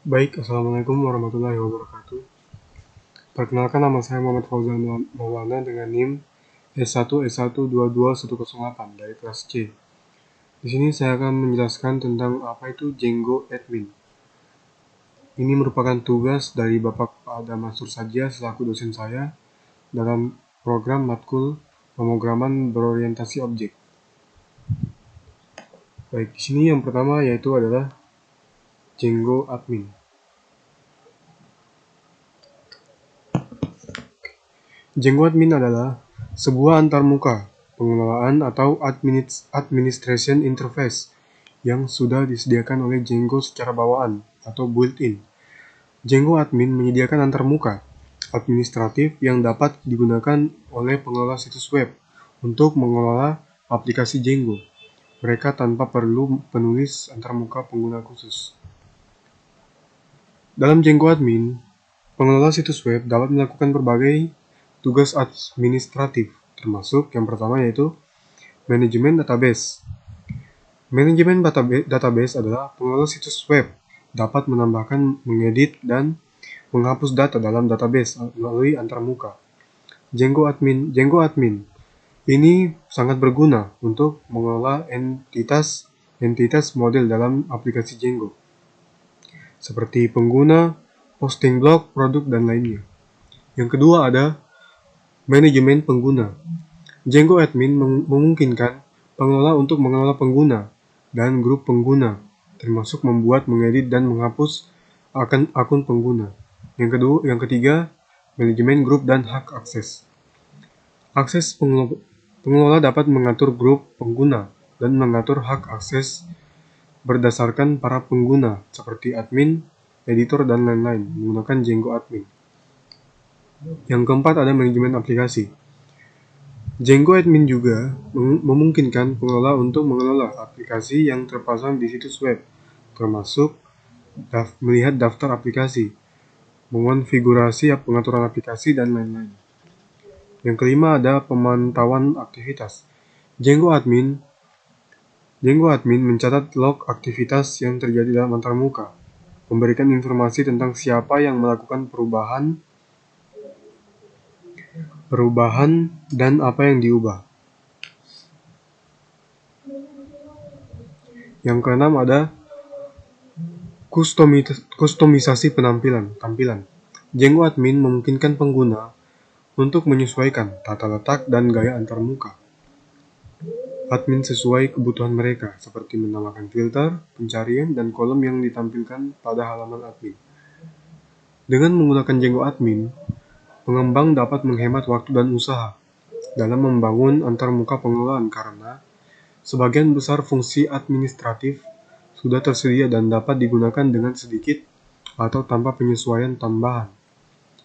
Baik, Assalamualaikum warahmatullahi wabarakatuh. Perkenalkan, nama saya Muhammad Fauzan Maulana dengan NIM S1S1221108 dari kelas C. Di sini saya akan menjelaskan tentang apa itu Django Admin. Ini merupakan tugas dari Bapak Ada Mansur Saja selaku dosen saya dalam program matkul pemrograman berorientasi objek. Baik, di sini yang pertama yaitu adalah Django Admin. Django Admin adalah sebuah antarmuka pengelolaan atau administration interface yang sudah disediakan oleh Django secara bawaan atau built-in. Django Admin menyediakan antarmuka administratif yang dapat digunakan oleh pengelola situs web untuk mengelola aplikasi Django. Mereka tanpa perlu penulis antarmuka pengguna khusus. Dalam Django Admin, pengelola situs web dapat melakukan berbagai tugas administratif, termasuk yang pertama yaitu manajemen database. Manajemen database adalah pengelola situs web dapat menambahkan, mengedit, dan menghapus data dalam database melalui antarmuka. Django Admin ini sangat berguna untuk mengelola entitas model dalam aplikasi Django, seperti pengguna, posting blog, produk, dan lainnya. Yang kedua ada manajemen pengguna. Django Admin memungkinkan pengelola untuk mengelola pengguna dan grup pengguna, termasuk membuat, mengedit, dan menghapus akun pengguna. Yang ketiga, manajemen grup dan hak akses. Pengelola dapat mengatur grup pengguna dan mengatur hak akses berdasarkan para pengguna, seperti admin, editor, dan lain-lain, menggunakan Django Admin. Yang keempat ada manajemen aplikasi. Django Admin juga memungkinkan pengelola untuk mengelola aplikasi yang terpasang di situs web, termasuk melihat daftar aplikasi, mengonfigurasi pengaturan aplikasi, dan lain-lain. Yang kelima ada pemantauan aktivitas. Django Admin mencatat log aktivitas yang terjadi dalam antarmuka, memberikan informasi tentang siapa yang melakukan perubahan dan apa yang diubah. Yang keenam ada kustomisasi tampilan. Django Admin memungkinkan pengguna untuk menyesuaikan tata letak dan gaya antarmuka admin sesuai kebutuhan mereka, seperti menambahkan filter, pencarian, dan kolom yang ditampilkan pada halaman admin. Dengan menggunakan Django Admin, pengembang dapat menghemat waktu dan usaha dalam membangun antarmuka pengelolaan karena sebagian besar fungsi administratif sudah tersedia dan dapat digunakan dengan sedikit atau tanpa penyesuaian tambahan.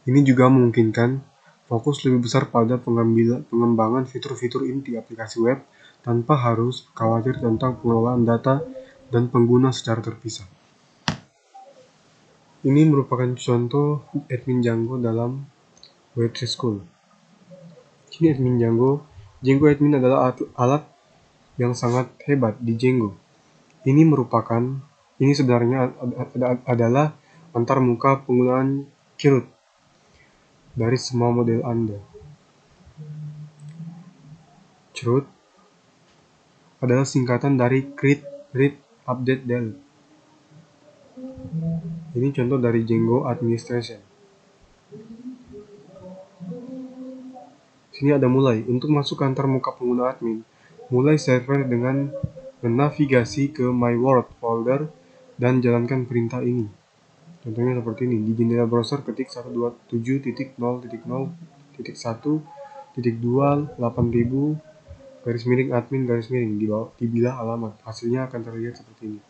Ini juga memungkinkan fokus lebih besar pada pengembangan fitur-fitur inti aplikasi web tanpa harus khawatir tentang pengelolaan data dan pengguna secara terpisah. Ini merupakan contoh admin Django dalam Web3 School. Ini admin Django. Django Admin adalah alat yang sangat hebat di Django. Ini sebenarnya adalah antarmuka penggunaan Chroot dari semua model Anda. Chroot adalah singkatan dari Create, Read, Update, Delete. Ini contoh dari Django Administration. Sini ada mulai. Untuk masuk ke antarmuka pengguna admin, mulai server dengan menavigasi ke My World folder dan jalankan perintah ini. Contohnya seperti ini. Di jendela browser ketik 127.0.1.2.8000 /admin di bilah alamat. Hasilnya akan terlihat seperti ini.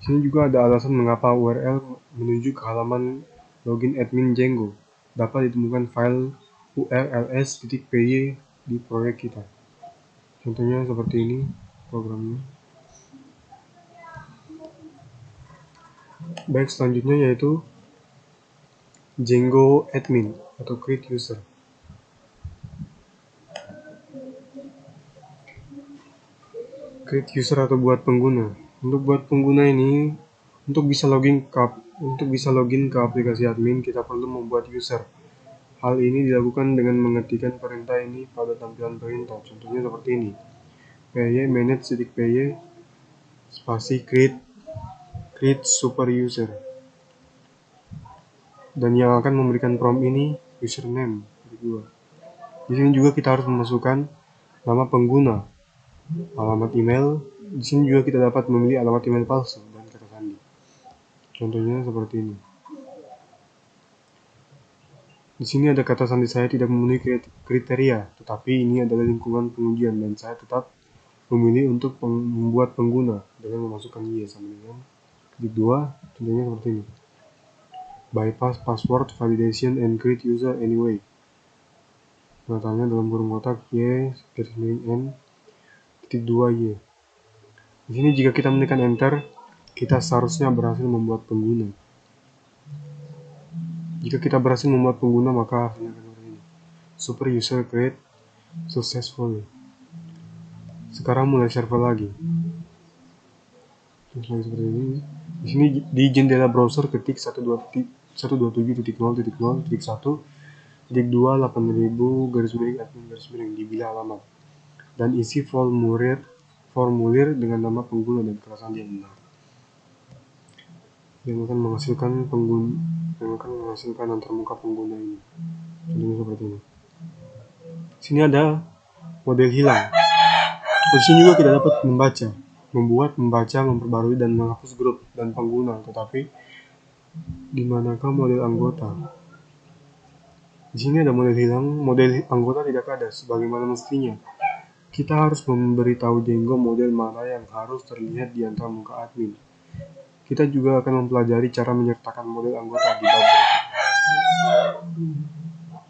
Sini juga ada alasan mengapa URL menuju ke halaman login admin Django dapat ditemukan file urls.py di proyek kita. Contohnya seperti ini programnya. Baik, selanjutnya yaitu Django Admin atau Create User. Create user atau buat pengguna. Untuk buat pengguna ini, untuk bisa login ke aplikasi admin, kita perlu membuat user. Hal ini dilakukan dengan mengetikkan perintah ini pada tampilan perintah. Contohnya seperti ini. py manage.py spasi create super user. Dan yang akan memberikan prompt ini username. Di sini juga kita harus memasukkan nama pengguna, alamat email. Di sini juga kita dapat memilih alamat email palsu dan kata sandi. Contohnya seperti ini. Di sini ada kata sandi saya tidak memenuhi kriteria, tetapi ini adalah lingkungan pengujian dan saya tetap memilih untuk membuat pengguna dengan memasukkan yes sama dengan klik 2. Contohnya seperti ini. Bypass password validation and create user anyway. Tanya dalam kurung kotak y garis miring n titik 2 y. Di sini jika kita menekan enter, kita seharusnya berhasil membuat pengguna. Jika kita berhasil membuat pengguna, maka hasilnya akan seperti ini. Super user create successfully. Sekarang mulai server lagi. Terus lagi seperti ini. Di sini di jendela browser ketik 127.0.1.2.8000 garis miring admin garis miring di bilah alamat dan isi formulir dengan nama pengguna dan kata sandi yang benar yang akan menghasilkan antarmuka pengguna ini. Contohnya seperti ini. Sini ada model hilang. Di sini juga kita dapat membaca, memperbarui dan menghapus grup dan pengguna. Tetapi di manakah model anggota? Di sini ada model hilang. Model anggota tidak ada sebagaimana mestinya. Kita harus memberitahu Django model mana yang harus terlihat di antara muka admin. Kita juga akan mempelajari cara menyertakan model anggota di bab berikut.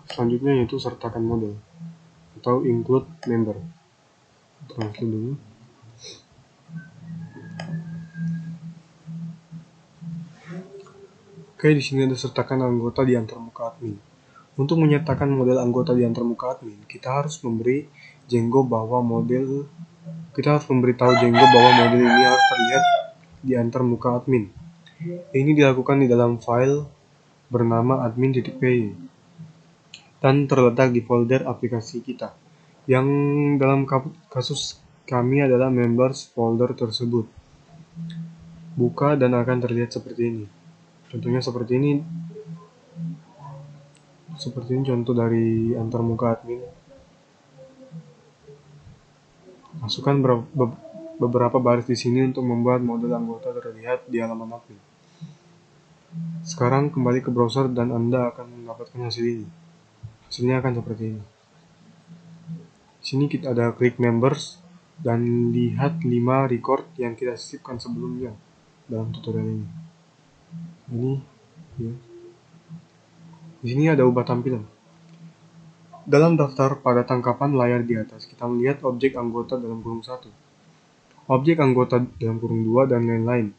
Selanjutnya yaitu sertakan model atau include member. Translate dulu. Oke, di sini ada sertakan anggota di antar muka admin. Untuk menyertakan model anggota di antar muka admin, kita harus memberitahu Django bahwa model ini harus terlihat di antar muka admin. Ini dilakukan di dalam file bernama admin.py dan terletak di folder aplikasi kita, yang dalam kasus kami adalah members folder tersebut. Buka dan akan terlihat seperti ini. Contohnya seperti ini. Seperti ini contoh dari antar muka admin. Masukkan beberapa baris di sini untuk membuat model anggota terlihat di halaman admin. Sekarang kembali ke browser dan Anda akan mendapatkan hasil ini. Hasilnya akan seperti ini. Di sini kita ada klik members dan lihat 5 record yang kita sisipkan sebelumnya dalam tutorial ini. Ini ya. Di sini ada ubah tampilan. Dalam daftar pada tangkapan layar di atas, kita melihat objek anggota dalam kurung 1, objek anggota dalam kurung 2, dan lain-lain,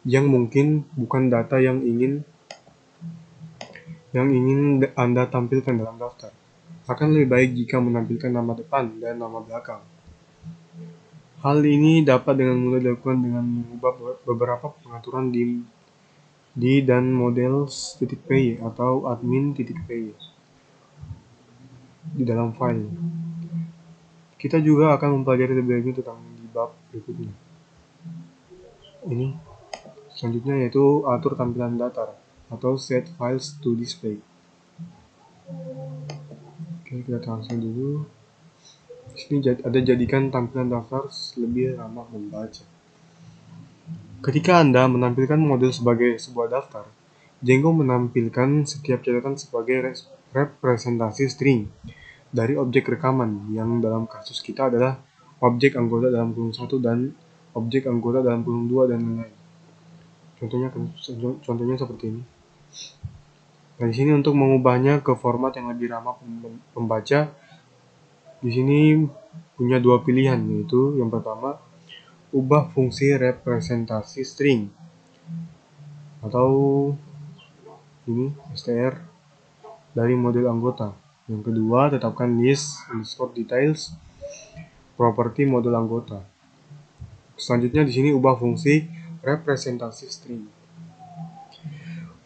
yang mungkin bukan data yang ingin Anda tampilkan dalam daftar. Akan lebih baik jika menampilkan nama depan dan nama belakang. Hal ini dapat dengan mudah dilakukan dengan mengubah beberapa pengaturan di dan models.py atau admin.py di dalam file. Kita juga akan mempelajari lebih lanjut tentang di bab berikutnya. Ini selanjutnya yaitu atur tampilan datar atau set files to display. Oke, kita translate dulu. Di sini ada jadikan tampilan daftar lebih ramah membaca. Ketika Anda menampilkan model sebagai sebuah daftar, Django menampilkan setiap catatan sebagai representasi string dari objek rekaman yang dalam kasus kita adalah objek anggota dalam kurung 1 dan objek anggota dalam kurung 2 dan lain-lain. Contohnya seperti ini. Nah, di sini untuk mengubahnya ke format yang lebih ramah pembaca, di sini punya dua pilihan, yaitu yang pertama, ubah fungsi representasi string atau ini str dari model anggota. Yang kedua, tetapkan list_details properti model anggota. Selanjutnya di sini ubah fungsi representasi string.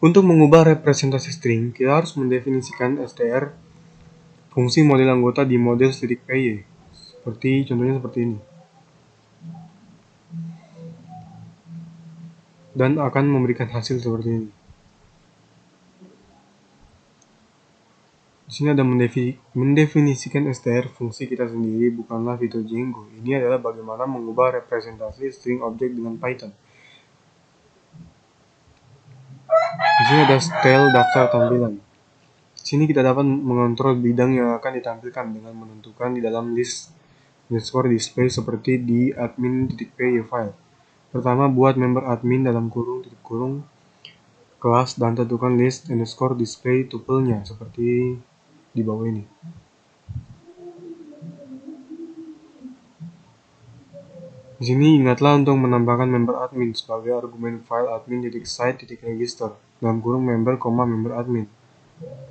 Untuk mengubah representasi string, kita harus mendefinisikan str fungsi model anggota di model .py. Contohnya seperti ini. Dan akan memberikan hasil seperti ini. Di sini ada mendefinisikan str fungsi kita sendiri, bukanlah fitur Django. Ini adalah bagaimana mengubah representasi string objek dengan Python. Di sini ada style daftar tampilan. Di sini kita dapat mengontrol bidang yang akan ditampilkan dengan menentukan di dalam list _display seperti di admin.py file. Pertama, buat member admin _ kelas dan tentukan list _display tuple-nya seperti di bawah ini. Di sini ingatlah untuk menambahkan member admin sebagai argumen file admin.site.register member, member admin.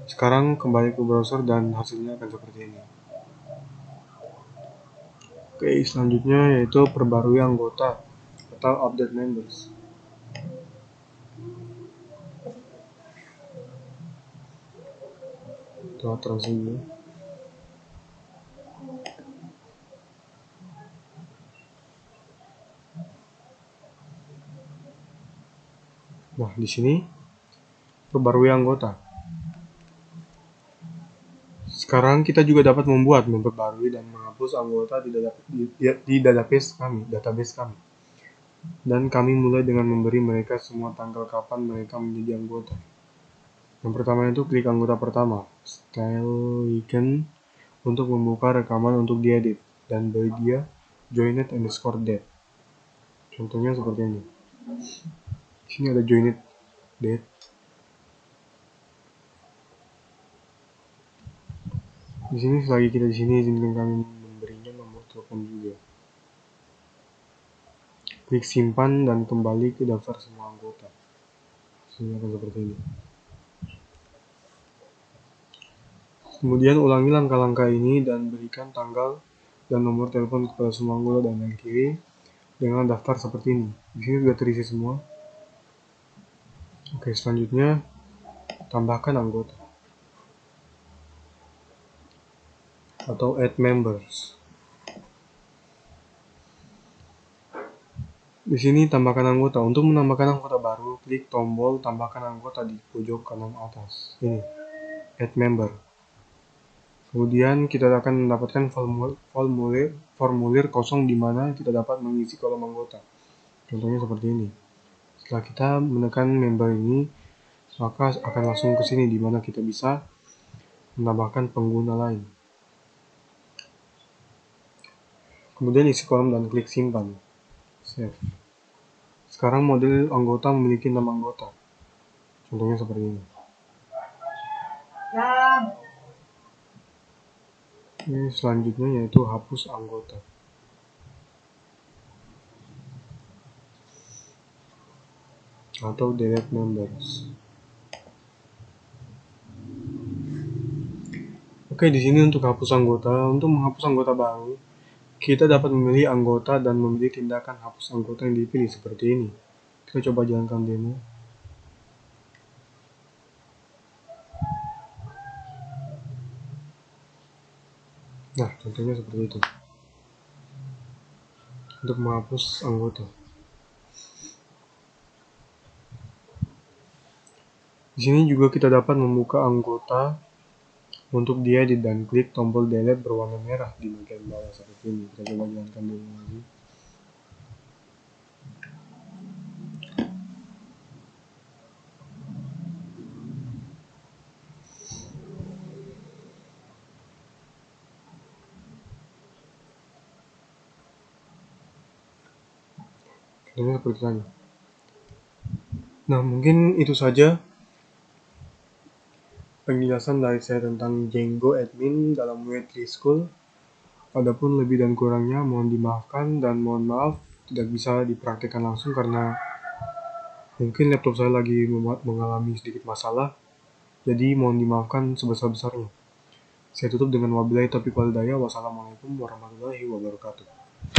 Sekarang kembali ke browser dan hasilnya akan seperti ini. Oke, selanjutnya yaitu perbarui anggota atau update members. Kita translate dulu. Nah, di sini perbarui anggota. Sekarang kita juga dapat membuat, memperbarui dan menghapus anggota di database kami. Dan kami mulai dengan memberi mereka semua tanggal kapan mereka menjadi anggota. Yang pertama itu klik anggota pertama, style weekend, untuk membuka rekaman untuk diedit, dan beri dia joined_date. Contohnya seperti ini. Di sini ada joined date. Di sini selagi kita di sini izinkan kami memberinya nomor telepon juga. Klik simpan dan kembali ke daftar semua anggota. Sini akan seperti ini. Kemudian ulangi langkah-langkah ini dan berikan tanggal dan nomor telepon kepada semua anggota dan yang kiri dengan daftar seperti ini. Di sini sudah terisi semua. Oke, selanjutnya tambahkan anggota atau add members. Di sini tambahkan anggota. Untuk menambahkan anggota baru, klik tombol tambahkan anggota di pojok kanan atas. Ini, add member. Kemudian kita akan mendapatkan formulir kosong di mana kita dapat mengisi kolom anggota. Contohnya seperti ini. Setelah kita menekan member ini, maka akan langsung ke sini di mana kita bisa menambahkan pengguna lain. Kemudian isi kolom dan klik simpan. Save. Sekarang model anggota memiliki nama anggota. Contohnya seperti ini. Ini selanjutnya yaitu hapus anggota. Atau delete members. Oke, di sini untuk hapus anggota. Untuk menghapus anggota baru, kita dapat memilih anggota dan memilih tindakan hapus anggota yang dipilih seperti ini. Kita coba jalankan demo. Nah, contohnya seperti itu. Untuk menghapus anggota. Di sini juga kita dapat membuka anggota untuk diedit dan klik tombol delete berwarna merah di bagian bawah seperti ini. Kita coba jalankan dulu lagi. Contohnya seperti tadi. Nah, mungkin itu saja penjelasan dari saya tentang Django admin dalam W3 School. Adapun lebih dan kurangnya mohon dimaafkan dan mohon maaf tidak bisa dipraktikkan langsung karena mungkin laptop saya lagi mengalami sedikit masalah. Jadi mohon dimaafkan sebesar-besarnya. Saya tutup dengan wabillahi taufiq wal hidayah. Wassalamualaikum warahmatullahi wabarakatuh.